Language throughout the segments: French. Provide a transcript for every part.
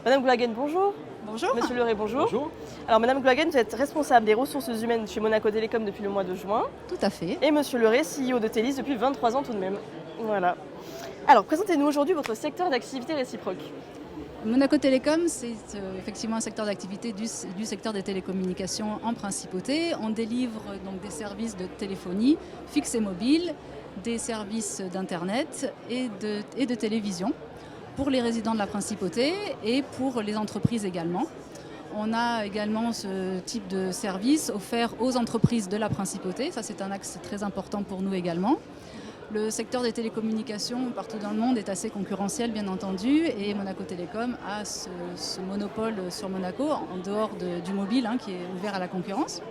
Madame Goulagen, bonjour. Bonjour. Monsieur Leray, bonjour. Bonjour. Alors Madame Goulagen, vous êtes responsable des ressources humaines chez Monaco Télécom depuis le mois de juin. Tout à fait. Et Monsieur Leray, CEO de Télis depuis 23 ans tout de même. Voilà. Alors présentez-nous aujourd'hui votre secteur d'activité réciproque. Monaco Télécom, c'est effectivement un secteur d'activité du secteur des télécommunications en principauté. On délivre donc des services de téléphonie fixe et mobile, des services d'internet et de télévision pour les résidents de la principauté et pour les entreprises également. On a également ce type de service offert aux entreprises de la principauté. Ça, c'est un axe très important pour nous également. Le secteur des télécommunications partout dans le monde est assez concurrentiel, bien entendu, et Monaco Télécom a ce monopole sur Monaco, en dehors du mobile, qui est ouvert à la concurrence.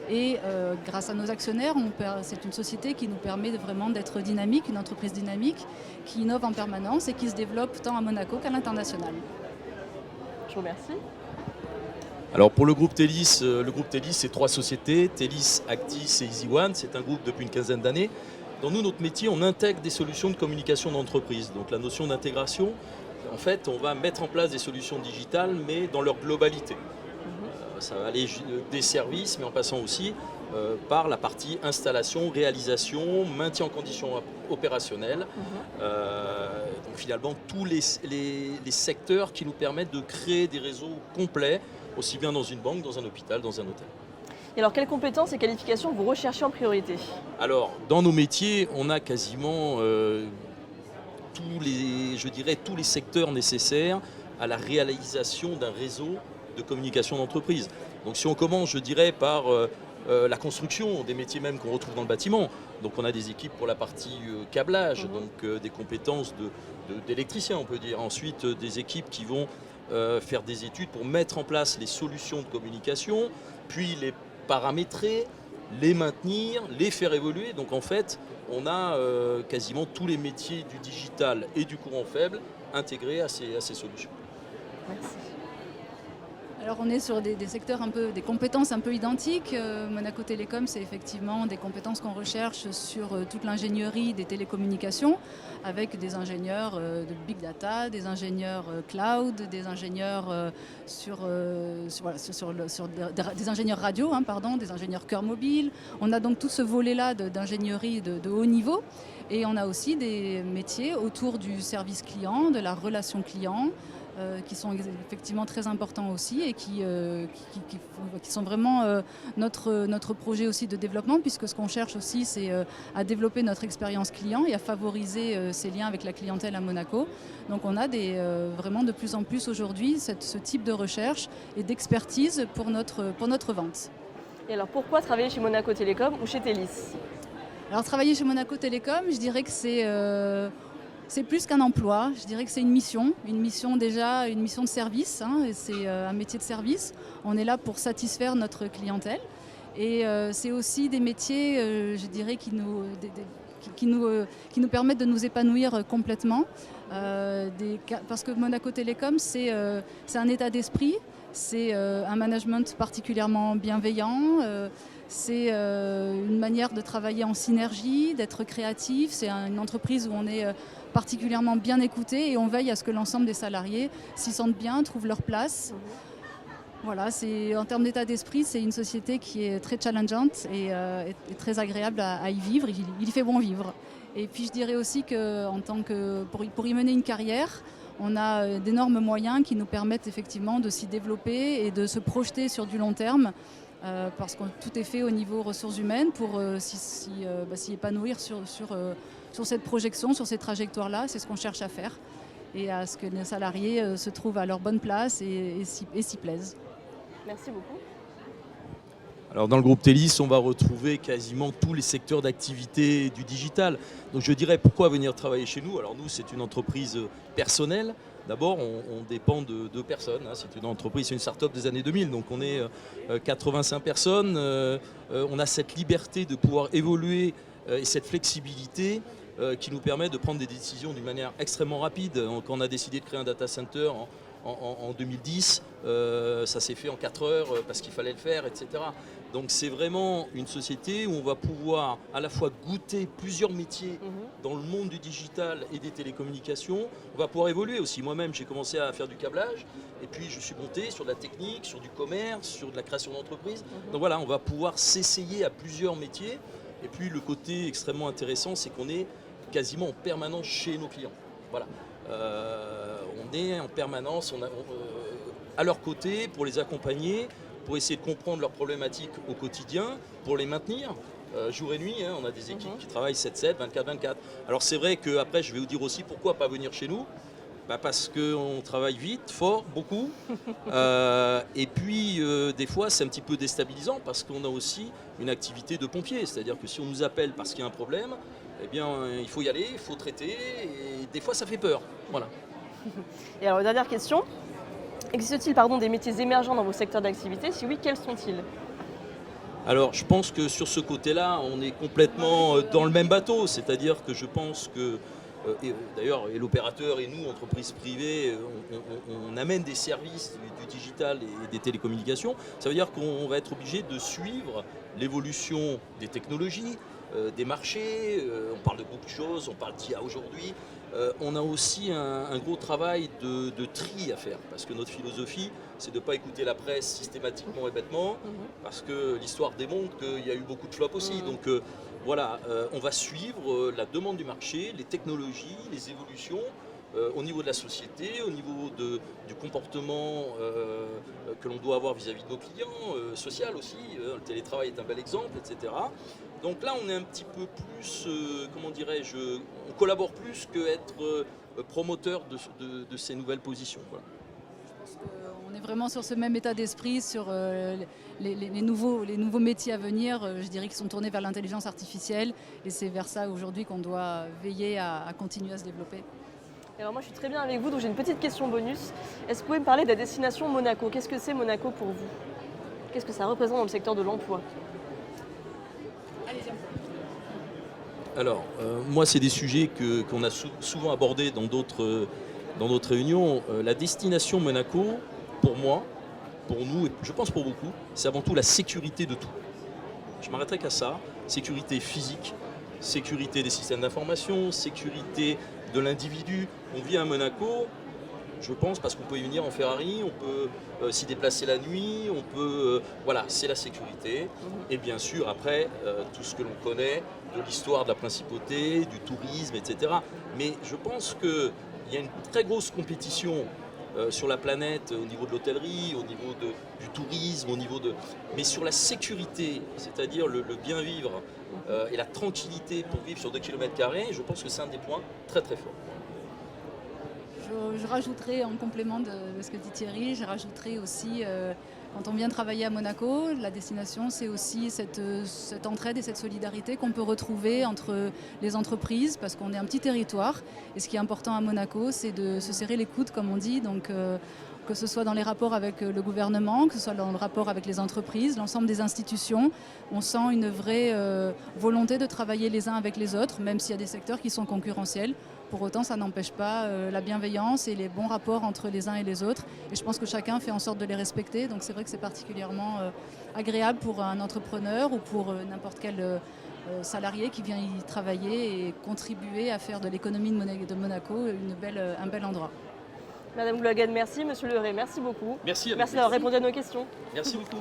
Et grâce à nos actionnaires, c'est une société qui nous permet vraiment d'être dynamique, une entreprise dynamique, qui innove en permanence et qui se développe tant à Monaco qu'à l'international. Je vous remercie. Alors pour le groupe Télis, c'est 3 sociétés, Télis, Actis et EasyOne. C'est un groupe depuis une quinzaine d'années. Dans nous, notre métier, on intègre des solutions de communication d'entreprise. Donc la notion d'intégration, en fait, on va mettre en place des solutions digitales, mais dans leur globalité. Ça va aller des services, mais en passant aussi par la partie installation, réalisation, maintien en conditions opérationnelles. Donc finalement, tous les secteurs qui nous permettent de créer des réseaux complets, aussi bien dans une banque, dans un hôpital, dans un hôtel. Et alors quelles compétences et qualifications vous recherchez en priorité? Alors, dans nos métiers, on a quasiment tous les secteurs nécessaires à la réalisation d'un réseau de communication d'entreprise. Donc si on commence, je dirais, par la construction, des métiers même qu'on retrouve dans le bâtiment. Donc on a des équipes pour la partie câblage, donc des compétences d'électriciens, on peut dire. Ensuite, des équipes qui vont faire des études pour mettre en place les solutions de communication, puis les paramétrer, les maintenir, les faire évoluer. Donc en fait, on a quasiment tous les métiers du digital et du courant faible intégrés à ces solutions. Merci. Alors on est sur des secteurs des compétences un peu identiques. Monaco Télécom, c'est effectivement des compétences qu'on recherche sur toute l'ingénierie des télécommunications, avec des ingénieurs de big data, des ingénieurs cloud, des ingénieurs des ingénieurs radio, des ingénieurs cœur mobile. On a donc tout ce volet-là d'ingénierie de haut niveau, et on a aussi des métiers autour du service client, de la relation client, qui sont effectivement très importants aussi et qui sont vraiment notre projet aussi de développement, puisque ce qu'on cherche aussi, c'est à développer notre expérience client et à favoriser ces liens avec la clientèle à Monaco. Donc on a vraiment de plus en plus aujourd'hui ce type de recherche et d'expertise pour notre vente. Et alors pourquoi travailler chez Monaco Télécom ou chez Télis? Alors travailler chez Monaco Télécom, je dirais que c'est plus qu'un emploi, je dirais que c'est une mission de service, et c'est un métier de service. On est là pour satisfaire notre clientèle, et c'est aussi des métiers, je dirais, qui nous permettent de nous épanouir complètement, parce que Monaco Télécom, c'est un état d'esprit, c'est un management particulièrement bienveillant, c'est une manière de travailler en synergie, d'être créatif. C'est une entreprise où on est particulièrement bien écouté et on veille à ce que l'ensemble des salariés s'y sentent bien, trouvent leur place. Voilà, en termes d'état d'esprit, c'est une société qui est très challengeante et très agréable à y vivre. Il y fait bon vivre. Et puis je dirais aussi que pour y mener une carrière, on a d'énormes moyens qui nous permettent effectivement de s'y développer et de se projeter sur du long terme. Parce que tout est fait au niveau ressources humaines pour s'y épanouir sur cette projection, sur ces trajectoires-là. C'est ce qu'on cherche à faire, et à ce que les salariés se trouvent à leur bonne place et s'y plaisent. Merci beaucoup. Alors dans le groupe Télis, on va retrouver quasiment tous les secteurs d'activité du digital. Donc je dirais, pourquoi venir travailler chez nous? Alors nous, c'est une entreprise personnelle. D'abord, on dépend de 2 personnes. C'est une entreprise, c'est une start-up des années 2000. Donc on est 85 personnes. On a cette liberté de pouvoir évoluer et cette flexibilité qui nous permet de prendre des décisions d'une manière extrêmement rapide. Quand on a décidé de créer un data center en 2010, ça s'est fait en 4 heures parce qu'il fallait le faire, etc. Donc c'est vraiment une société où on va pouvoir à la fois goûter plusieurs métiers dans le monde du digital et des télécommunications. On va pouvoir évoluer aussi. Moi-même, j'ai commencé à faire du câblage et puis je suis monté sur de la technique, sur du commerce, sur de la création d'entreprise. Donc voilà, on va pouvoir s'essayer à plusieurs métiers. Et puis le côté extrêmement intéressant, c'est qu'on est quasiment en permanence chez nos clients. Voilà. On est en permanence à leur côté pour les accompagner, pour essayer de comprendre leurs problématiques au quotidien, pour les maintenir jour et nuit. On a des équipes qui travaillent 7/7, 24/24. Alors c'est vrai qu'après, je vais vous dire aussi pourquoi pas venir chez nous. Parce qu'on travaille vite, fort, beaucoup. Et puis, des fois, c'est un petit peu déstabilisant parce qu'on a aussi une activité de pompier. C'est-à-dire que si on nous appelle parce qu'il y a un problème, eh bien, il faut y aller, il faut traiter. Et des fois, ça fait peur. Voilà. Et alors, dernière question. Existe-t-il des métiers émergents dans vos secteurs d'activité? Si oui, quels sont-ils? Alors, je pense que sur ce côté-là, on est complètement dans le même bateau. C'est-à-dire que je pense que d'ailleurs, et l'opérateur et nous, entreprises privées, on amène des services du digital et des télécommunications. Ça veut dire qu'on va être obligé de suivre l'évolution des technologies, des marchés. On parle de beaucoup de choses, on parle d'IA aujourd'hui. On a aussi un gros travail de tri à faire, parce que notre philosophie, c'est de ne pas écouter la presse systématiquement et bêtement, parce que l'histoire démontre qu'il y a eu beaucoup de flops aussi. Donc, voilà, on va suivre la demande du marché, les technologies, les évolutions au niveau de la société, au niveau du comportement que l'on doit avoir vis-à-vis de nos clients, social aussi. Le télétravail est un bel exemple, etc. Donc là, on est un petit peu plus, comment dirais-je, on collabore plus qu'être promoteur de ces nouvelles positions. Voilà. On est vraiment sur ce même état d'esprit, sur les nouveaux métiers à venir, je dirais, qui sont tournés vers l'intelligence artificielle. Et c'est vers ça aujourd'hui qu'on doit veiller à continuer à se développer. Et alors moi, je suis très bien avec vous, donc j'ai une petite question bonus. Est-ce que vous pouvez me parler de la destination Monaco? Qu'est-ce que c'est Monaco pour vous? Qu'est-ce que ça représente dans le secteur de l'emploi? Alors, moi, c'est des sujets qu'on a souvent abordés dans d'autres réunions. La destination Monaco, pour moi, pour nous, et je pense pour beaucoup, c'est avant tout la sécurité de tout. Je m'arrêterai qu'à ça. Sécurité physique, sécurité des systèmes d'information, sécurité de l'individu. On vit à Monaco, je pense, parce qu'on peut y venir en Ferrari, on peut s'y déplacer la nuit, on peut... voilà, c'est la sécurité. Et bien sûr, après, tout ce que l'on connaît de l'histoire de la principauté, du tourisme, etc. Mais je pense qu'il y a une très grosse compétition sur la planète au niveau de l'hôtellerie, au niveau du tourisme, mais sur la sécurité, c'est-à-dire le bien vivre et la tranquillité pour vivre sur 2 km², je pense que c'est un des points très très forts. Je rajouterai en complément de ce que dit Thierry, je rajouterai aussi, quand on vient travailler à Monaco, la destination, c'est aussi cette entraide et cette solidarité qu'on peut retrouver entre les entreprises, parce qu'on est un petit territoire. Et ce qui est important à Monaco, c'est de se serrer les coudes, comme on dit. Donc, que ce soit dans les rapports avec le gouvernement, que ce soit dans le rapport avec les entreprises, l'ensemble des institutions, on sent une vraie volonté de travailler les uns avec les autres, même s'il y a des secteurs qui sont concurrentiels. Pour autant, ça n'empêche pas la bienveillance et les bons rapports entre les uns et les autres. Et je pense que chacun fait en sorte de les respecter. Donc c'est vrai que c'est particulièrement agréable pour un entrepreneur ou pour n'importe quel salarié qui vient y travailler et contribuer à faire de l'économie de Monaco un bel endroit. Madame Gloaguen, merci. Monsieur Leray, merci beaucoup. Merci d'avoir répondu à nos questions. Merci beaucoup.